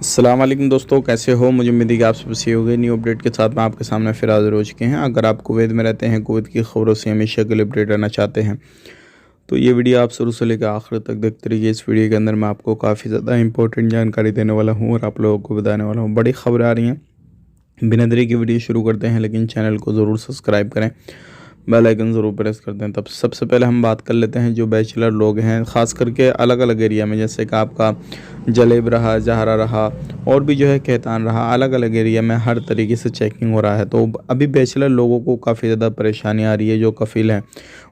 अस्सलाम वालेकुम दोस्तों, कैसे हो। मुझे उम्मीद है कि आप सब सही हो गए। न्यू अपडेट के साथ मैं आपके सामने फिर हाजिर हो चुके हैं। अगर आप कुवैत में रहते हैं, कुवैत की खबरों से हमेशा के लिए अपडेट रहना चाहते हैं, तो ये वीडियो आप शुरू से लेकर आखिर तक देखते रहिए। इस वीडियो के अंदर मैं आपको काफ़ी ज़्यादा इंपॉर्टेंट जानकारी देने वाला हूँ और आप लोगों को बताने वाला हूँ। बड़ी खबरें आ रही हैं। बिना देरी की वीडियो शुरू करते हैं, लेकिन चैनल को ज़रूर सब्सक्राइब करें, बेल आइकन ज़रूर प्रेस कर दें। तब सबसे पहले हम बात कर लेते हैं जो बैचलर लोग हैं, ख़ास करके अलग अलग एरिया में, जैसे कि आपका जलेब रहा, जहरा रहा और भी जो है कहतान रहा, अलग अलग एरिया में हर तरीके से चेकिंग हो रहा है। तो अभी बैचलर लोगों को काफ़ी ज़्यादा परेशानी आ रही है। जो कफ़िल हैं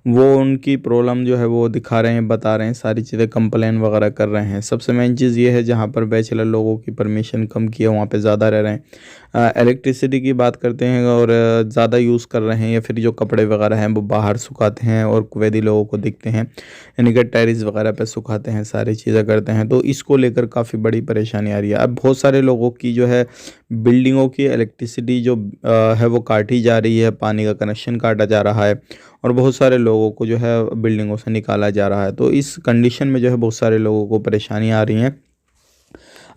वो उनकी प्रॉब्लम जो है वो दिखा रहे हैं, बता रहे हैं, सारी चीज़ें कंप्लेन वगैरह कर रहे हैं। सबसे मेन चीज़ ये है, जहाँ पर बैचलर लोगों की परमिशन कम की है वहाँ पे ज़्यादा रह रहे हैं। इलेक्ट्रिसिटी की बात करते हैं और ज़्यादा यूज़ कर रहे हैं, या फिर जो कपड़े वगैरह हैं वो बाहर सुखाते हैं और कुवैती लोगों को दिखते हैं, यानी कि टेरिस वगैरह पे सुखाते हैं, सारी चीज़ें करते हैं। तो इसको लेकर काफ़ी बड़ी परेशानी आ रही है। अब बहुत सारे लोगों की जो है बिल्डिंगों की इलेक्ट्रिसिटी जो है वो काटी जा रही है, पानी का कनेक्शन काटा जा रहा है और बहुत सारे लोगों को जो है बिल्डिंगों से निकाला जा रहा है। तो इस कंडीशन में जो है बहुत सारे लोगों को परेशानी आ रही है।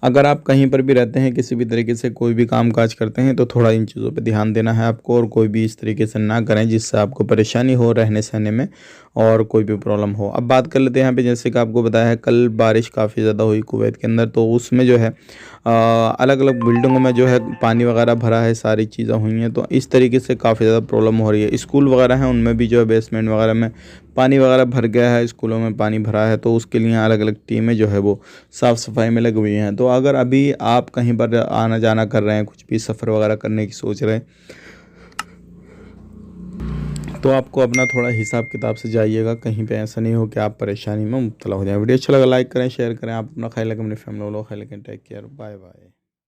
अगर आप कहीं पर भी रहते हैं, किसी भी तरीके से कोई भी काम काज करते हैं, तो थोड़ा इन चीज़ों पे ध्यान देना है आपको, और कोई भी इस तरीके से ना करें जिससे आपको परेशानी हो रहने सहने में और कोई भी प्रॉब्लम हो। अब बात कर लेते हैं यहाँ पे, जैसे कि आपको बताया है, कल बारिश काफ़ी ज़्यादा हुई कुवैत के अंदर, तो उसमें जो है अलग अलग बिल्डिंगों में जो है पानी वगैरह भरा है, सारी चीज़ें हुई हैं। तो इस तरीके से काफ़ी ज़्यादा प्रॉब्लम हो रही है। स्कूल वगैरह हैं उनमें भी जो है बेसमेंट वगैरह में पानी वगैरह भर गया है, स्कूलों में पानी भरा है, तो उसके लिए अलग अलग टीमें जो है वो साफ़ सफाई में लगी हुई हैं। तो अगर अभी आप कहीं पर आना जाना कर रहे हैं, कुछ भी सफ़र वगैरह करने की सोच रहे हैं, तो आपको अपना थोड़ा हिसाब किताब से जाइएगा। कहीं पे ऐसा नहीं हो कि आप परेशानी में मुब्तला हो जाएं। वीडियो अच्छा लगा लाइक करें, शेयर करें। आप अपना ख्याल रखें, अपनी फैमिली वालों का ख्याल रखें। Take care, bye bye.